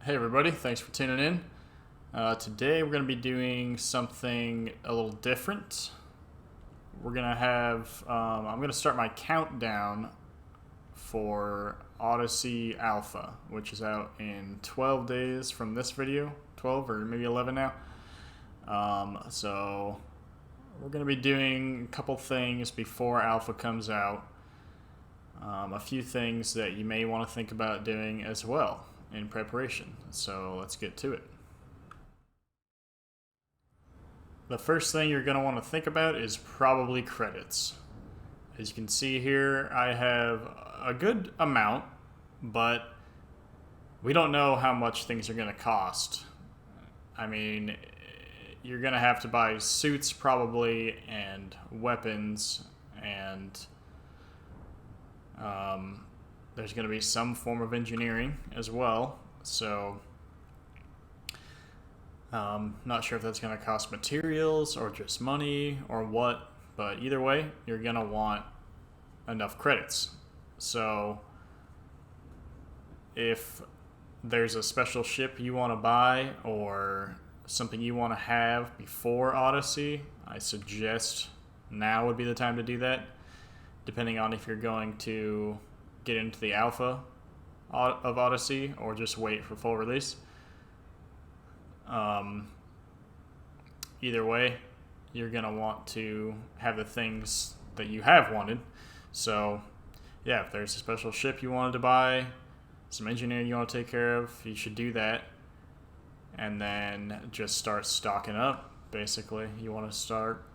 Hey everybody, thanks for tuning in. Today we're going to be doing something a little different. We're going to have, I'm going to start my countdown for Odyssey Alpha, which is out in 12 days from this video, 12 or maybe 11 now. So we're going to be doing a couple things before Alpha comes out. A few things that you may want to think about doing as well in preparation. So let's get to it. The first thing you're going to want to think about is probably credits. As you can see here, I have a good amount, but we don't know how much things are going to cost. I mean, you're going to have to buy suits probably, and weapons, and there's going to be some form of engineering as well. So not sure if that's going to cost materials or just money or what, but either way, you're going to want enough credits. So if there's a special ship you want to buy or something you want to have before Odyssey, I suggest now would be the time to do that, depending on if you're going to get into the alpha of Odyssey or just wait for full release. Either way, you're going to want to have the things that you have wanted. So yeah, if there's a special ship you wanted to buy, some engineering you want to take care of, you should do that. And then just start stocking up, basically. You want to start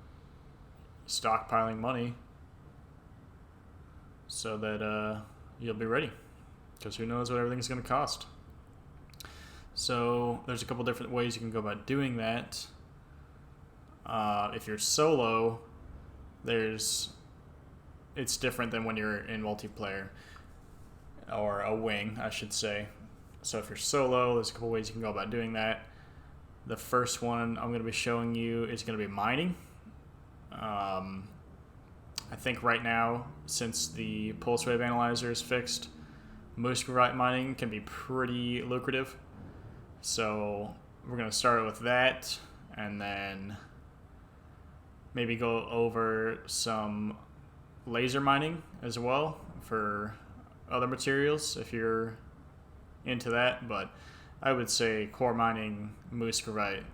stockpiling money so that you'll be ready, because who knows what everything's going to cost. So there's a couple different ways you can go about doing that. If you're solo, it's different than when you're in multiplayer, or a wing, I should say. So if you're solo, there's a couple ways you can go about doing that. The first one I'm going to be showing you is going to be mining. I think right now, since the pulse wave analyzer is fixed, muscovite mining can be pretty lucrative. So we're going to start with that, and then maybe go over some laser mining as well for other materials if you're into that. But I would say core mining muscovite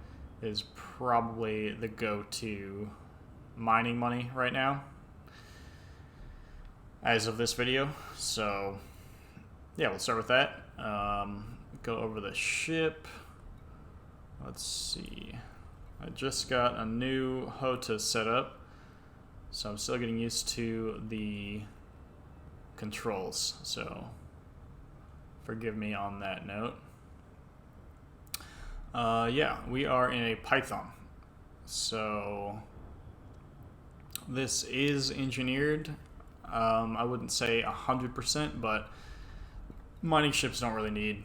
is probably the go-to mining money right now as of this video. So yeah, we'll start with that. Go over the ship. Let's see. I just got a new HOTA set up, so I'm still getting used to the controls, so forgive me on that note. Yeah, we are in a Python. So this is engineered. I wouldn't say 100%, but mining ships don't really need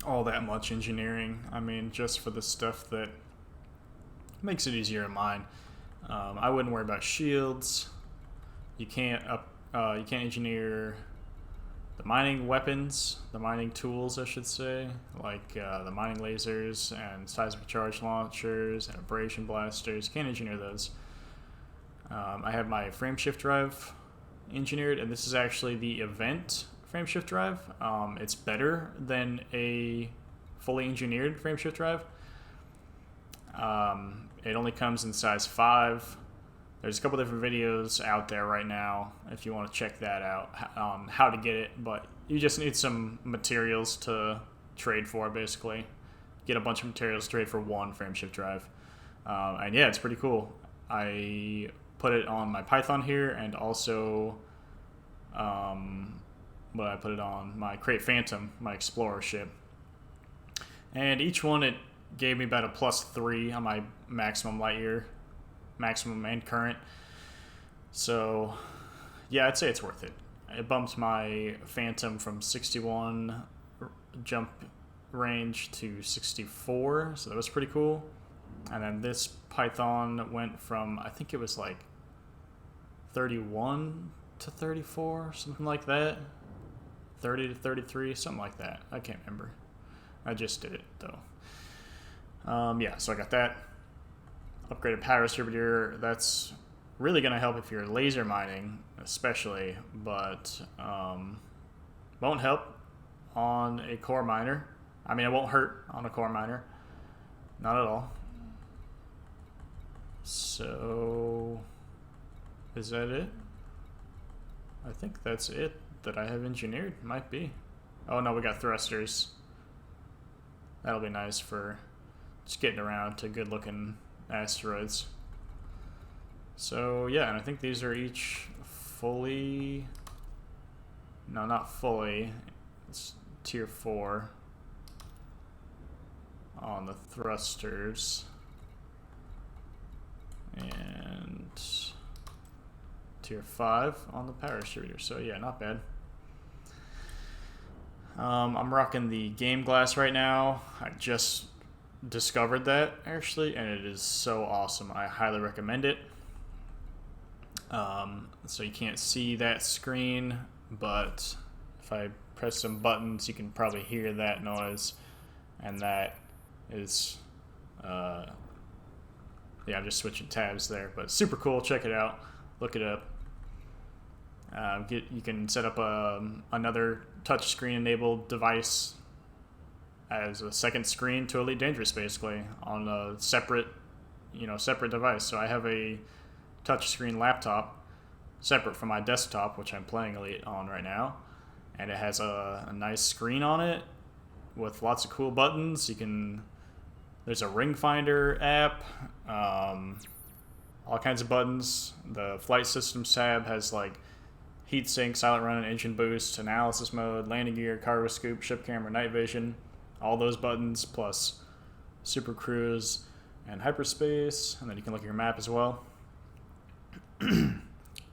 all that much engineering. I mean, just for the stuff that makes it easier to mine. I wouldn't worry about shields. You can't engineer the mining weapons, the mining tools, I should say, like the mining lasers and seismic charge launchers and abrasion blasters. You can't engineer those. I have my frameshift drive engineered, and this is actually the event frameshift drive. It's better than a fully engineered frameshift drive. It only comes in size 5. There's a couple different videos out there right now if you want to check that out on how to get it, but you just need some materials to trade for, basically. Get a bunch of materials to trade for one frameshift drive. And yeah, it's pretty cool. I put it on my Python here, and also but I put it on my Crate Phantom, my Explorer ship. And each one, it gave me about a +3 on my maximum light year, maximum and current. So yeah, I'd say it's worth it. It bumped my Phantom from 61 jump range to 64, so that was pretty cool. And then this Python went from, I think it was like 31 to 34, something like that. 30 to 33, something like that. I can't remember. I just did it though. Yeah, so I got that. Upgraded power distributor. That's really going to help if you're laser mining, especially, but won't help on a core miner. I mean, it won't hurt on a core miner. Not at all. So, is that it? I think that's it that I have engineered. Might be. Oh no, we got thrusters. That'll be nice for just getting around to good looking asteroids. So yeah, and I think these are each fully, no, not fully, it's tier 4 on the thrusters and tier 5 on the power distributor. So yeah, not bad. I'm rocking the game glass right now. I just discovered that actually, and it is so awesome. I highly recommend it. So you can't see that screen, but if I press some buttons, you can probably hear that noise, and that is, yeah, I'm just switching tabs there, but super cool. Check it out. Look it up. You can set up another touchscreen enabled device as a second screen to Elite Dangerous, basically on a separate device. So I have a touchscreen laptop separate from my desktop, which I'm playing Elite on right now, and it has a nice screen on it with lots of cool buttons. There's a ring finder app, all kinds of buttons. The flight systems tab has like heat sink, silent run, and engine boost, analysis mode, landing gear, cargo scoop, ship camera, night vision, all those buttons, plus super cruise and hyperspace, and then you can look at your map as well.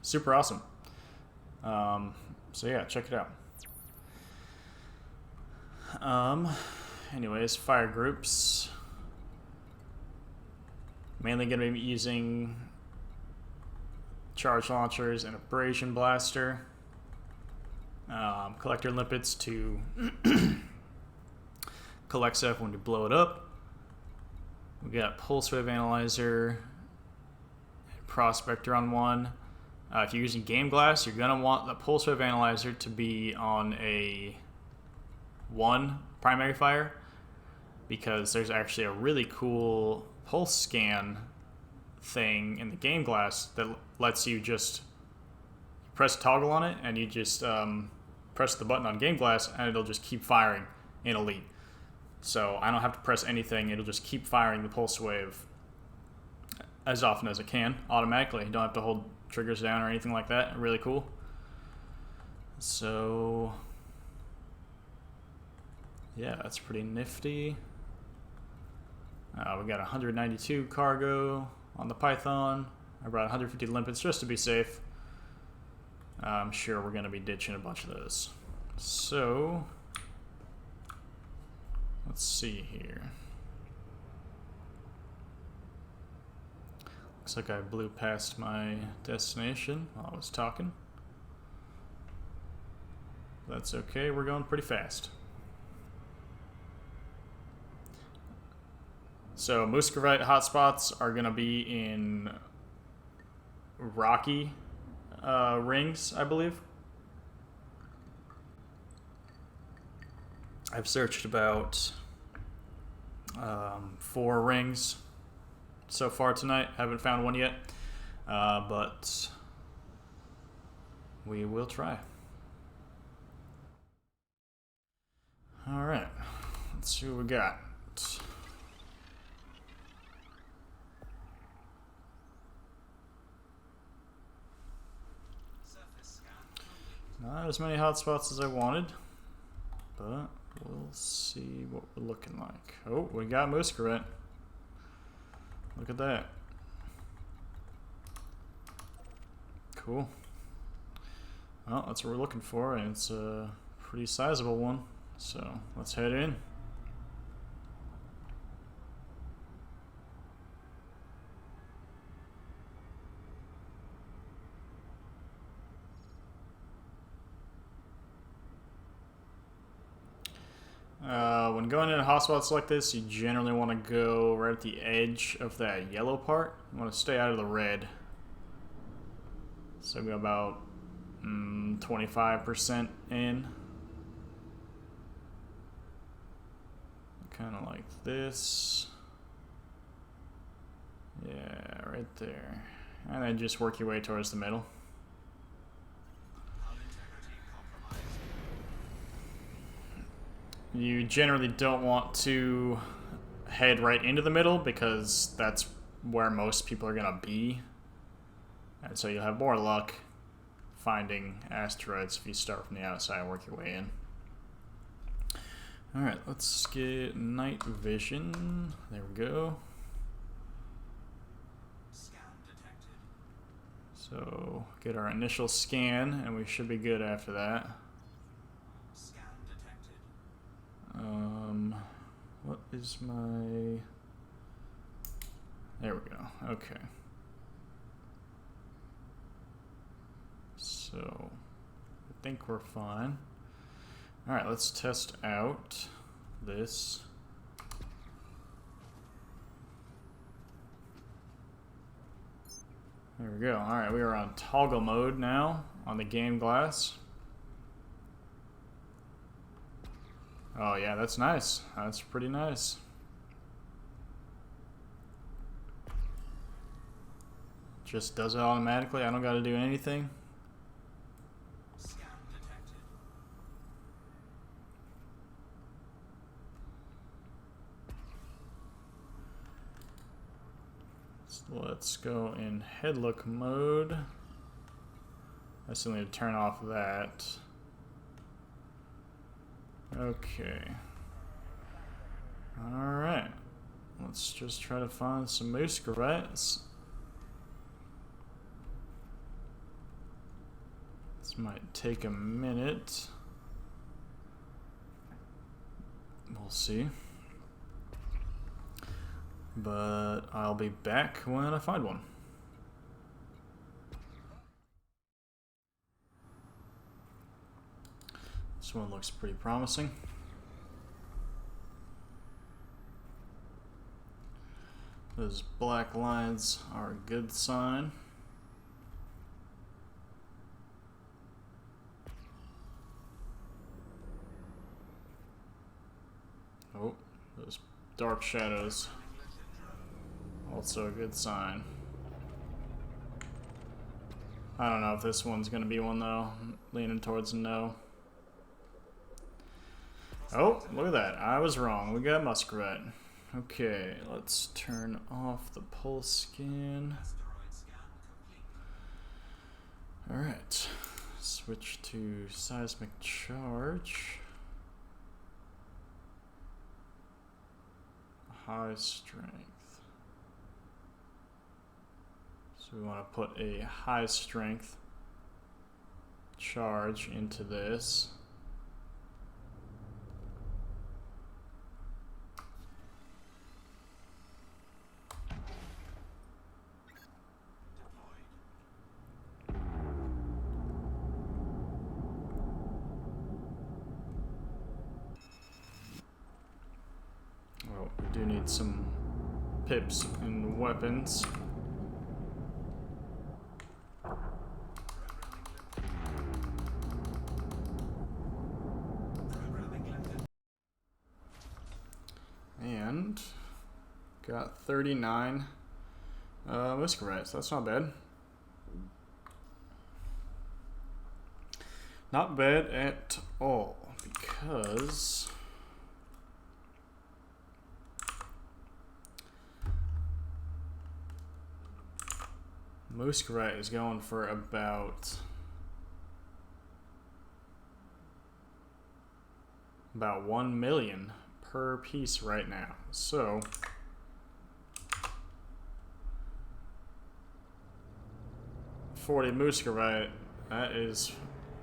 Super awesome. So yeah, check it out. Anyways, fire groups. Mainly going to be using charge launchers and abrasion blaster. Collector limpets to collect stuff when you blow it up. We got pulse wave analyzer, prospector on one. If you're using game glass, you're gonna want the pulse wave analyzer to be on a 1 primary fire, because there's actually a really cool pulse scan thing in the game glass that lets you just press a toggle on it, and you just press the button on game glass, and it'll just keep firing in Elite. So I don't have to press anything. It'll just keep firing the pulse wave as often as it can automatically. You don't have to hold triggers down or anything like that. Really cool. So yeah, that's pretty nifty. We got 192 cargo on the Python. I brought 150 limpets just to be safe. I'm sure we're going to be ditching a bunch of those. So let's see here. Looks like I blew past my destination while I was talking. That's okay, we're going pretty fast. So Muscovite hotspots are going to be in rocky rings, I believe. I've searched about 4 rings so far tonight. Haven't found one yet, but we will try. All right, let's see what we got. Not as many hotspots as I wanted, but we'll see what we're looking like. Oh, we got Muscovite. Look at that. Cool. Well, that's what we're looking for, and it's a pretty sizable one. So let's head in. When going into hotspots like this, you generally want to go right at the edge of that yellow part. You want to stay out of the red. So go about 25% in. Kind of like this. Yeah, right there. And then just work your way towards the middle. You generally don't want to head right into the middle because that's where most people are gonna be. And so you'll have more luck finding asteroids if you start from the outside and work your way in. Alright, let's get night vision. There we go. Scan detected. So get our initial scan and we should be good after that. Scan detected. What is my... There we go. Okay. So I think we're fine. Alright, let's test out this. There we go. Alright, we are on toggle mode now on the game glass. Oh yeah, that's nice. That's pretty nice. Just does it automatically. I don't got to do anything. Scan detected. So let's go in head look mode. I still need to turn off that. Okay. Alright. Let's just try to find some muskrats. This might take a minute. We'll see. But I'll be back when I find one. This one looks pretty promising. Those black lines are a good sign. Oh, those dark shadows. Also a good sign. I don't know if this one's gonna be one though. I'm leaning towards no. Oh, look at that. I was wrong. We got muskrat. Okay, let's turn off the pulse scan. Asteroid scan complete. Alright. Switch to seismic charge. High strength. So we want to put a high strength charge into this. Well, we do need some pips and weapons. And got 39 muskrats. That's not bad. Not bad at all, because muskrat is going for about 1 million per piece right now. So $40 muskrat, that is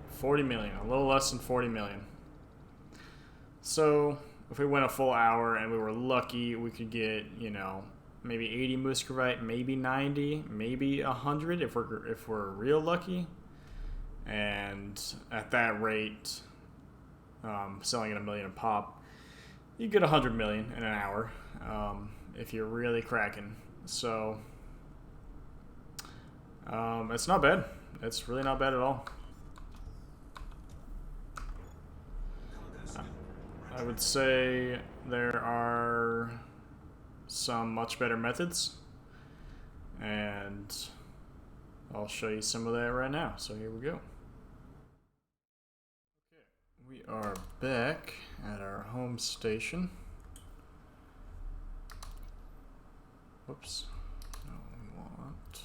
40 million, a little less than 40 million. So if we went a full hour and we were lucky, we could get, you know, maybe 80 muskrat, maybe 90, maybe 100 if we're real lucky. And at that rate, selling at $1 million a pop, you get 100 million in an hour if you're really cracking. So it's not bad. It's really not bad at all. Cargo skill. I would say there are some much better methods, and I'll show you some of that right now. So here we go. Okay, we are back at our home station. Whoops. No, we want.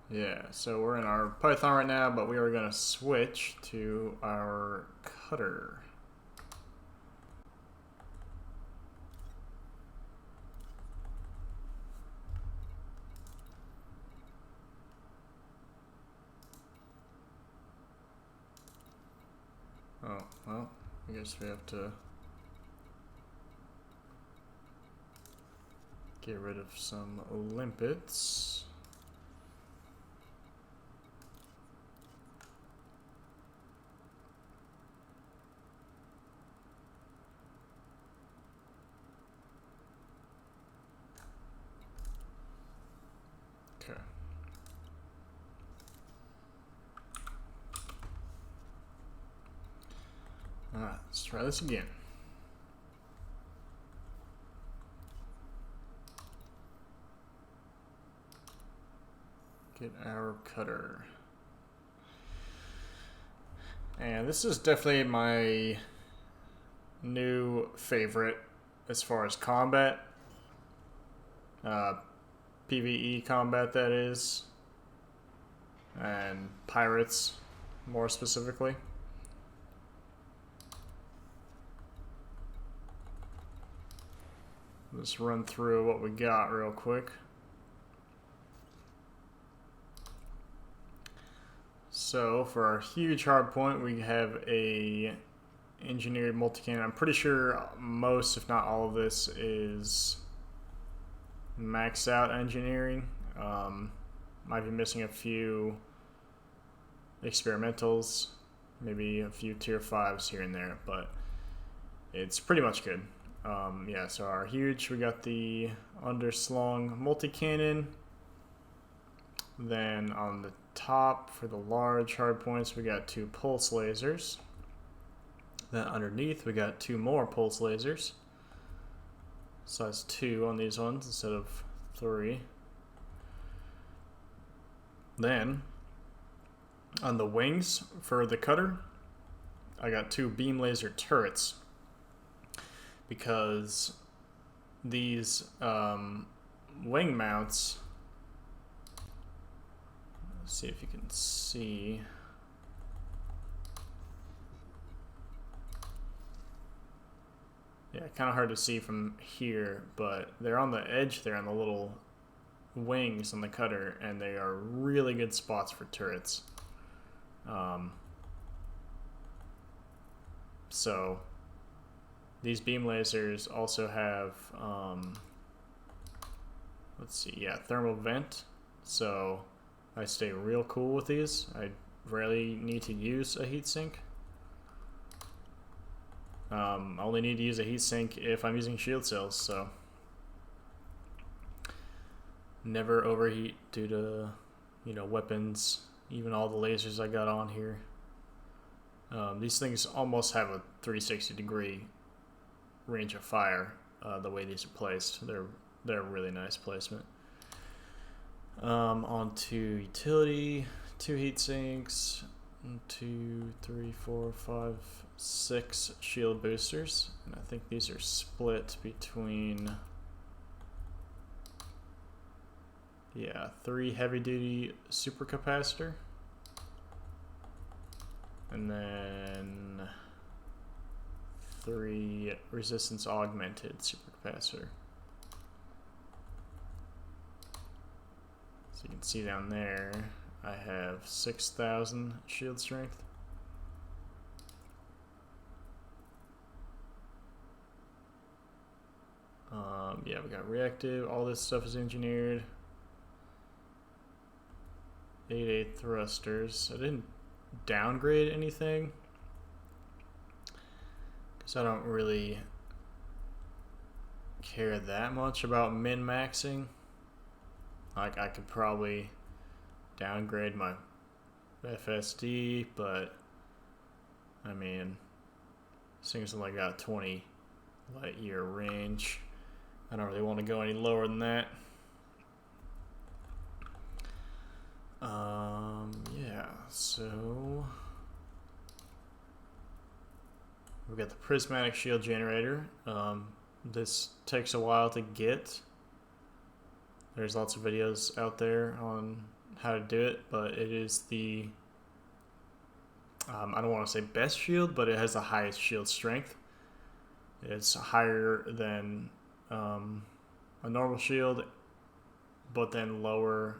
Yeah, so we're in our Python right now, but we are going to switch to our cutter. Oh, well, I guess we have to get rid of some limpets. Okay. Alright, let's try this again. Get our cutter. And this is definitely my new favorite as far as combat. PvE combat, that is. And pirates, more specifically. Let's run through what we got real quick. So for our huge hardpoint, we have a engineered multi-cannon. I'm pretty sure most, if not all of this, is maxed out engineering. Might be missing a few experimentals, maybe a few tier 5s here and there, but it's pretty much good. Yeah, so our huge, we got the underslung multi-cannon. Then on the top, for the large hardpoints, we got 2 pulse lasers. Then underneath, we got 2 more pulse lasers. Size 2 on these ones instead of 3. Then, on the wings for the cutter, I got 2 beam laser turrets. Because these wing mounts, let's see if you can see. Yeah, kind of hard to see from here, but they're on the edge there on the little wings on the cutter, and they are really good spots for turrets. So these beam lasers also have, let's see, yeah, thermal vent. So I stay real cool with these. I rarely need to use a heatsink. I only need to use a heatsink if I'm using shield cells, so never overheat due to, weapons, even all the lasers I got on here. These things almost have a 360-degree range of fire, the way these are placed. They're really nice placement. Onto utility, 2 heat sinks, 2, 3, 4, 5, 6 shield boosters, and I think these are split between 3 heavy duty supercapacitor, and then 3 resistance augmented supercapacitor. So you can see down there, I have 6,000 shield strength. Yeah, we got reactive. All this stuff is engineered. 8/8 thrusters. I didn't downgrade anything. because I don't really care that much about min-maxing. Like, I could probably downgrade my FSD, but I mean, this thing's only got 20 light year range. I don't really want to go any lower than that. Yeah, so we've got the prismatic shield generator. This takes a while to get. There's lots of videos out there on how to do it, but it is the I don't want to say best shield, but it has the highest shield strength. It's higher than a normal shield, but then lower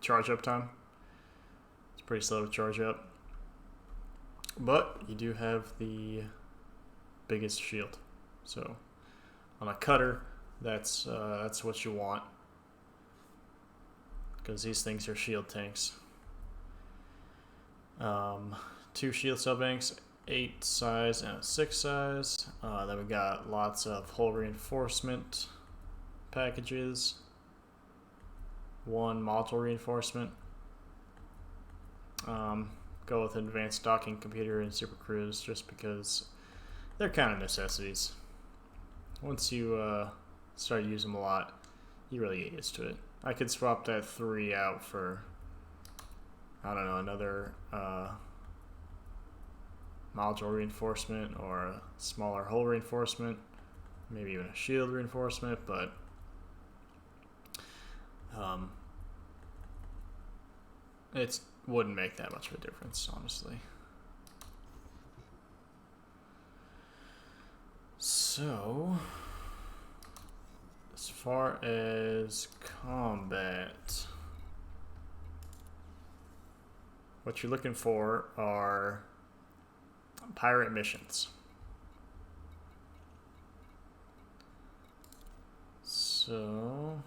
charge up time. It's pretty slow to charge up, but you do have the biggest shield. So on a cutter, that's what you want, because these things are shield tanks. 2 shield cell banks, 8 size and a 6 size. Then we got lots of hull reinforcement packages, 1 module reinforcement. Go with advanced docking computer and super cruise just because they're kind of necessities. Once you start using them a lot, you really get used to it. I could swap that 3 out for, I don't know, another module reinforcement or a smaller hull reinforcement, maybe even a shield reinforcement, but it wouldn't make that much of a difference, honestly. So, as far as combat, what you're looking for are pirate missions. So,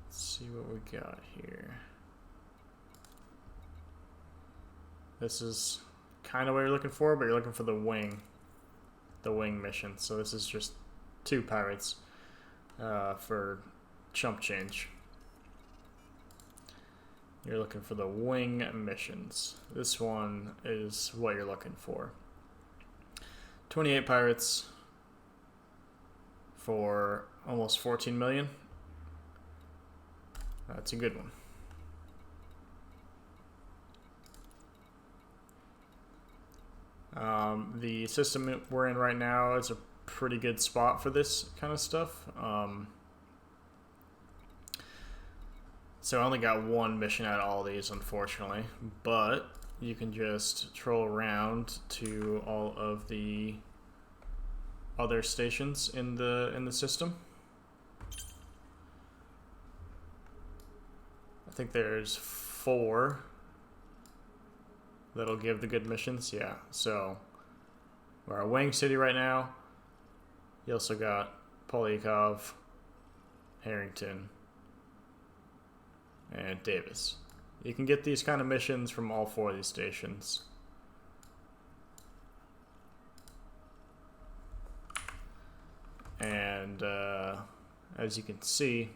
let's see what we got here. This is kind of what you're looking for, but you're looking for the wing mission. So this is just 2 pirates for chump change. You're looking for the wing missions. This one is what you're looking for. 28 pirates for almost 14 million. That's a good one. The system we're in right now is a pretty good spot for this kind of stuff. So I only got 1 mission out of all these, unfortunately, but you can just troll around to all of the other stations in the system. I think there's 4 that'll give the good missions. Yeah, so we're at Wang City right now. You also got Polyakov, Harrington, and Davis. You can get these kind of missions from all 4 of these stations. And as you can see,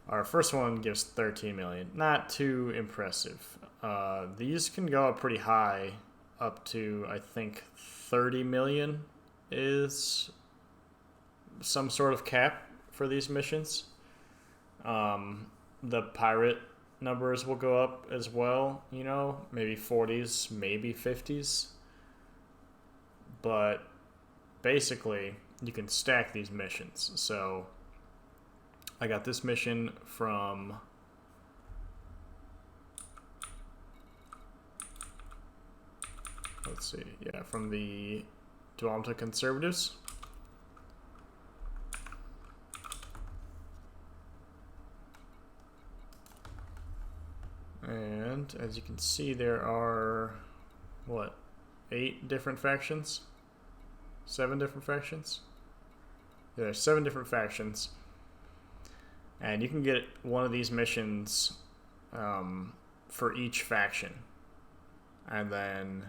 our first one gives 13 million. Not too impressive. These can go up pretty high, up to, I think, 30 million is some sort of cap for these missions. The pirate numbers will go up as well, you know, maybe 40s, maybe 50s. But basically, you can stack these missions. So I got this mission from from the Dualta Conservatives. And as you can see, there are, 8 different factions? 7 different factions? Yeah, there's 7 different factions. And you can get one of these missions for each faction. and then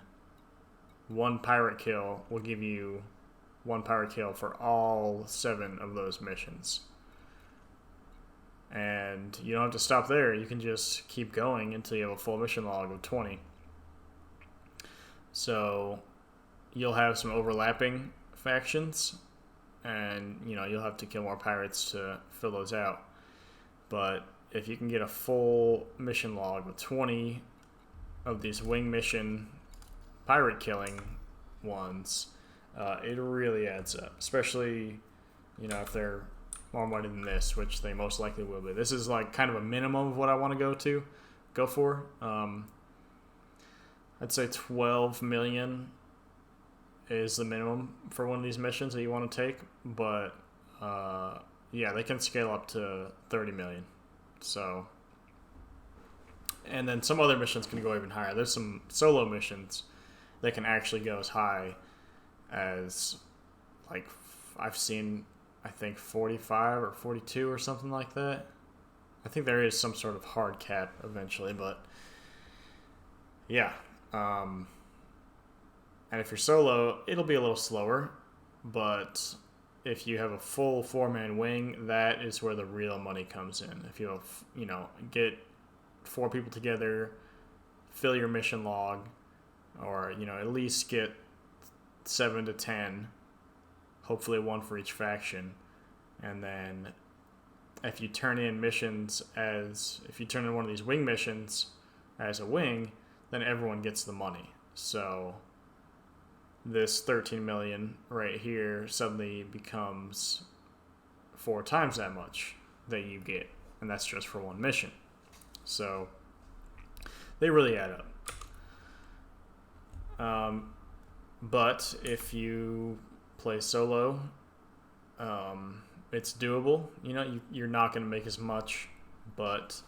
one pirate kill will give you one pirate kill for all 7 of those missions. And you don't have to stop there. You can just keep going until you have a full mission log of 20. So you'll have some overlapping factions, and you'll have to kill more pirates to fill those out. But if you can get a full mission log with 20 of these wing mission pirate killing ones, it really adds up. Especially, if they're more money than this, which they most likely will be. This is like kind of a minimum of what I want to go for. I'd say 12 million is the minimum for one of these missions that you want to take, but they can scale up to 30 million. So, and then some other missions can go even higher. There's some solo missions that can actually go as high as, like, I've seen, I think 45 or 42 or something like that. I think there is some sort of hard cap eventually, but yeah. And if you're solo, it'll be a little slower, but if you have a full 4-man wing, that is where the real money comes in. If you have, get 4 people together, fill your mission log, or, at least get 7 to 10, hopefully 1 for each faction. And then if you turn in one of these wing missions as a wing, then everyone gets the money. So this 13 million right here suddenly becomes 4 times that much that you get, and that's just for one mission. So they really add up. But if you play solo, it's doable. You're not going to make as much, but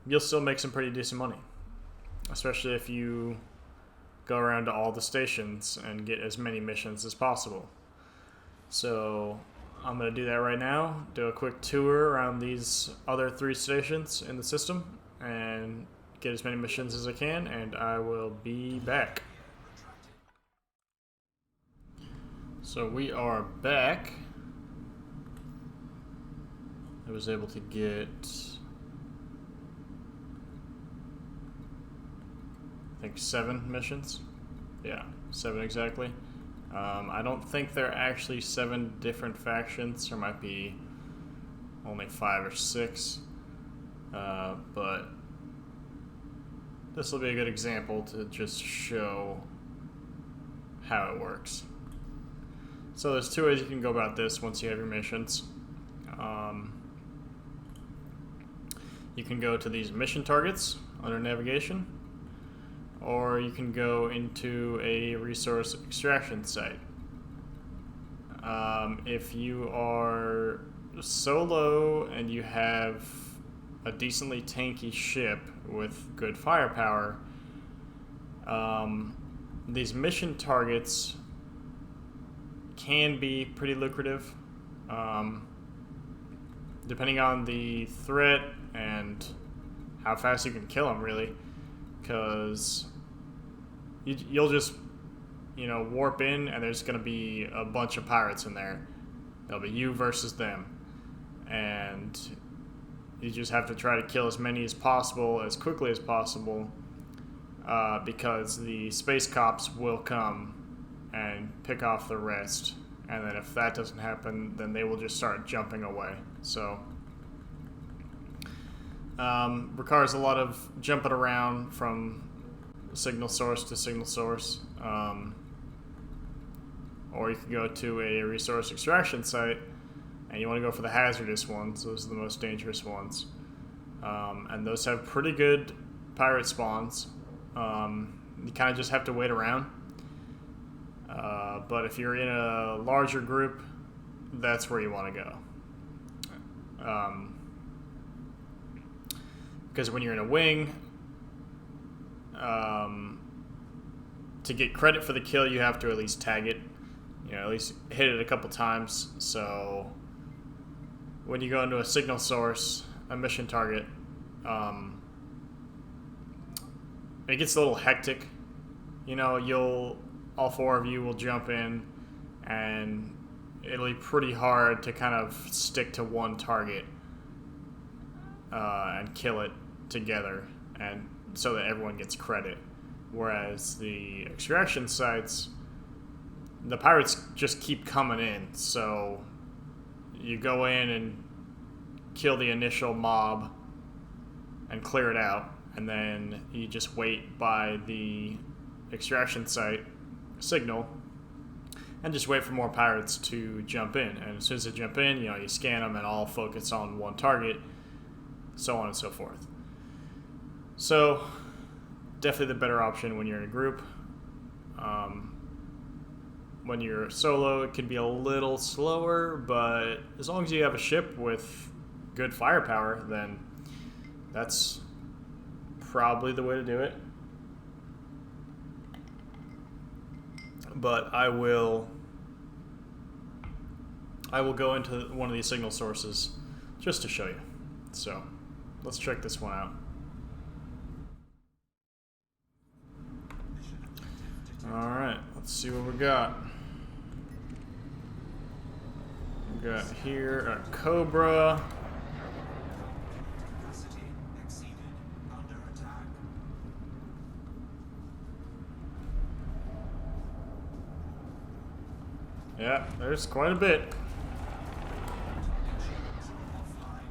you'll still make some pretty decent money, especially if you go around to all the stations and get as many missions as possible. So I'm going to do that right now, do a quick tour around these other 3 stations in the system and get as many missions as I can, and I will be back. So we are back. I was able to get, I think 7 missions. Yeah, 7 exactly. I don't think there are actually 7 different factions. There might be only 5 or 6. But this will be a good example to just show how it works. So there's 2 ways you can go about this once you have your missions. You can go to these mission targets under navigation, or you can go into a resource extraction site. If you are solo and you have a decently tanky ship with good firepower, these mission targets can be pretty lucrative, depending on the threat and how fast you can kill them, really, because you'll just warp in and there's going to be a bunch of pirates in there. There'll be you versus them, and you just have to try to kill as many as possible as quickly as possible, because the space cops will come and pick off the rest, and then if that doesn't happen, then they will just start jumping away. So requires a lot of jumping around from signal source to signal source, or you can go to a resource extraction site, and you want to go for the hazardous ones. Those are the most dangerous ones, and those have pretty good pirate spawns. You kind of just have to wait around, but if you're in a larger group, that's where you want to go. Because when you're in a wing, to get credit for the kill, you have to at least tag it, at least hit it a couple times. So when you go into a signal source, a mission target, it gets a little hectic. You know, all four of you will jump in, and it'll be pretty hard to kind of stick to one target and kill it together, and so that everyone gets credit. Whereas the extraction sites, the pirates just keep coming in, so you go in and kill the initial mob and clear it out, and then you just wait by the extraction site signal and just wait for more pirates to jump in. And as soon as they jump in, you know, you scan them and all focus on one target, so on and so forth. So definitely the better option when you're in a group. When you're solo, it can be a little slower, but as long as you have a ship with good firepower, then that's probably the way to do it. But I will go into one of these signal sources just to show you. So let's check this one out. Alright, let's see what we got. We got here a Cobra. Capacity exceeded. Under attack. Yeah, there's quite a bit. Shields offline.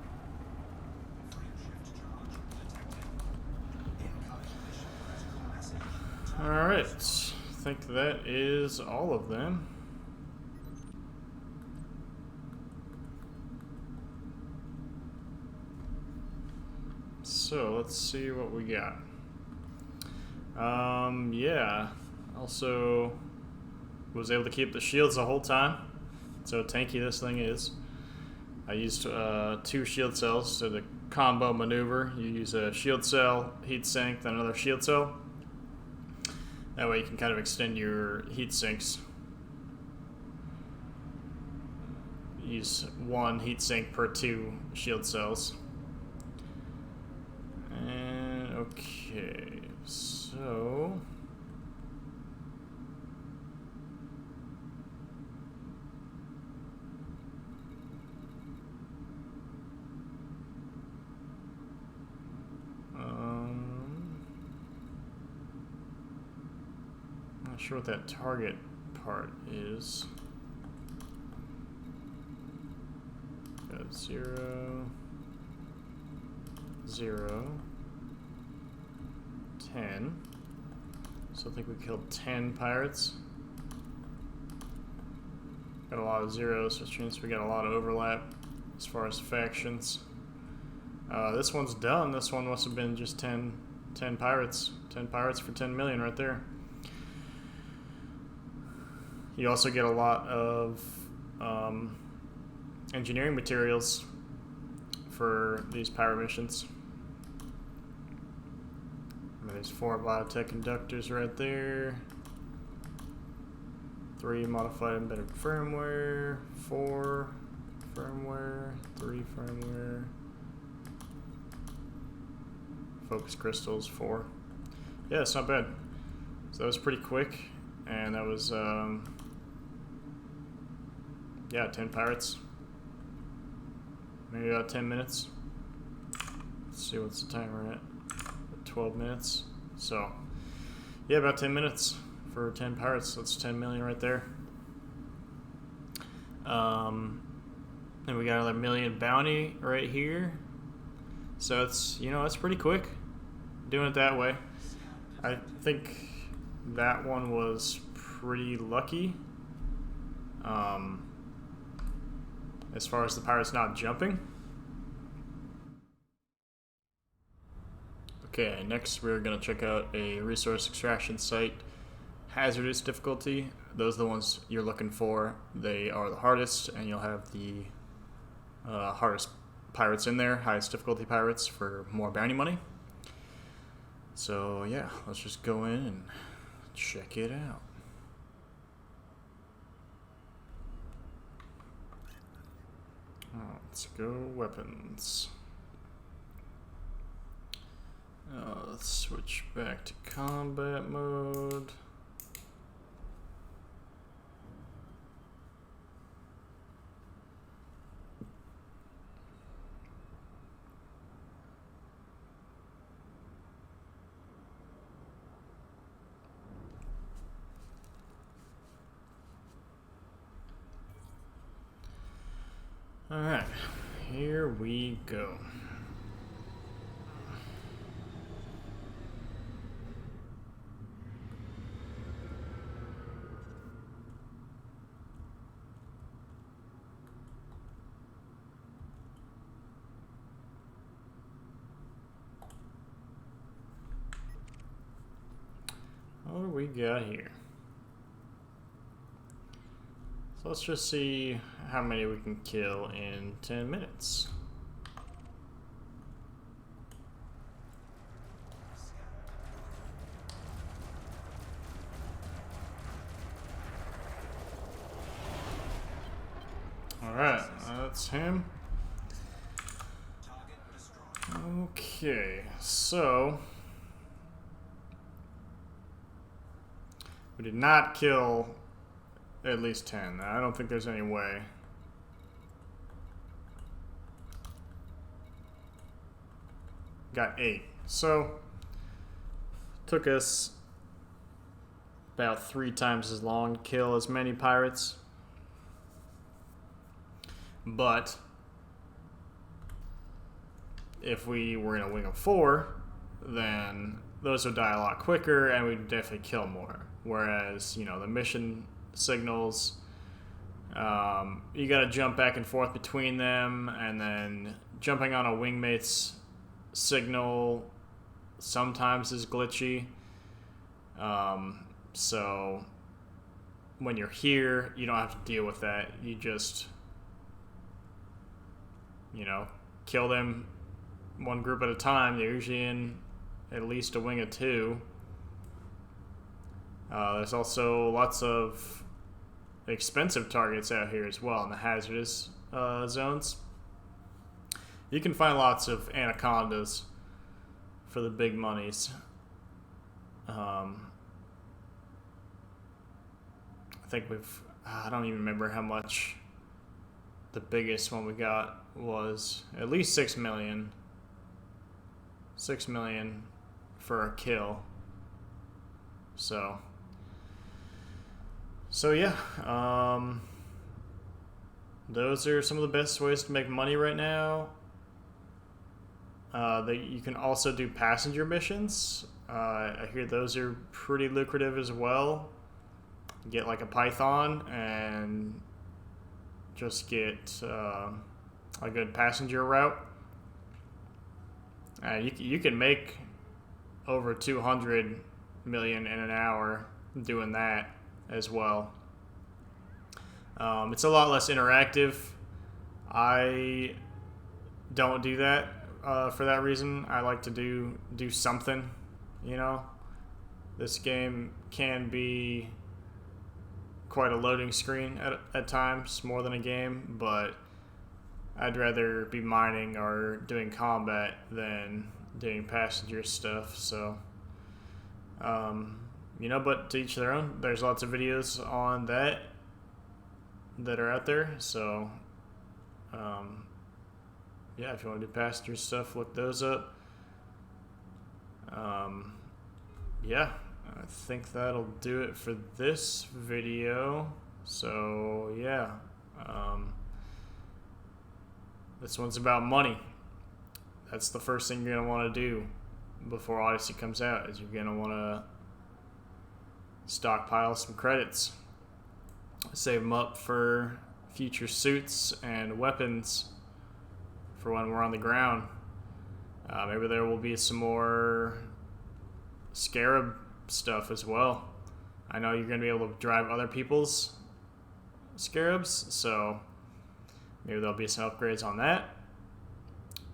Free shift charge detected. Incalculation critical message. Alright, I think that is all of them. So let's see what we got. Yeah, also was able to keep the shields the whole time. So tanky this thing is. I used 2 shield cells, so the combo maneuver. You use a shield cell, heat sink, then another shield cell. That way you can kind of extend your heat sinks. Use 1 heat sink per 2 shield cells. And okay, so not sure what that target part is. Got 0, 0, 10. So I think we killed 10 pirates. Got a lot of zeros, which means we got a lot of overlap as far as factions. This one's done. This one must have been just 10 pirates. 10 pirates for 10 million right there. You also get a lot of engineering materials for these pirate missions. There's 4 biotech conductors right there. 3 modified embedded firmware. 4 firmware. 3 firmware. Focus crystals, 4. Yeah, it's not bad. So that was pretty quick, and that was yeah, 10 pirates. Maybe about 10 minutes. Let's see what's the timer at. 12 minutes. So yeah, about 10 minutes for 10 pirates. That's 10 million right there. And we got another million bounty right here. So it's, you know, it's pretty quick doing it that way. I think that one was pretty lucky. As far as the pirates not jumping. Okay, next we're going to check out a resource extraction site. Hazardous difficulty. Those are the ones you're looking for. They are the hardest, and you'll have the hardest pirates in there, highest difficulty pirates for more bounty money. So yeah, let's just go in and check it out. Let's go weapons. Let's switch back to combat mode. Alright, here we go. What do we got here? So let's just see how many we can kill in 10 minutes. Alright, that's him. Okay, so we did not kill at least 10. I don't think there's any way. Got 8. So took us about 3 times as long to kill as many pirates. But if we were in a wing of 4, then those would die a lot quicker and we'd definitely kill more. Whereas, you know, the mission signals, you gotta jump back and forth between them, and then jumping on a wingmate's signal sometimes is glitchy. So when you're here, you don't have to deal with that. You just, you know, kill them one group at a time. They're usually in at least a wing of 2. There's also lots of expensive targets out here as well in the hazardous zones. You can find lots of anacondas for the big monies. I think I don't even remember how much the biggest one we got was. At least 6 million. 6 million for a kill. So yeah, those are some of the best ways to make money right now. You can also do passenger missions. I hear those are pretty lucrative as well. Get like a Python and just get a good passenger route. You can make over 200 million in an hour doing that as well. It's a lot less interactive. I don't do that for that reason. I like to do something, you know. This game can be quite a loading screen at times, more than a game, but I'd rather be mining or doing combat than doing passenger stuff. So you know, but to each their own. There's lots of videos on that are out there. So, yeah, if you want to do passenger stuff, look those up. Yeah, I think that'll do it for this video. So, yeah, this one's about money. That's the first thing you're going to want to do before Odyssey comes out, is you're going to want to stockpile some credits, save them up for future suits and weapons for when we're on the ground. Maybe there will be some more Scarab stuff as well. I know you're going to be able to drive other people's Scarabs, so maybe there'll be some upgrades on that.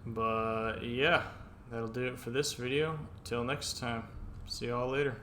But yeah, that'll do it for this video. Till next time, see y'all later.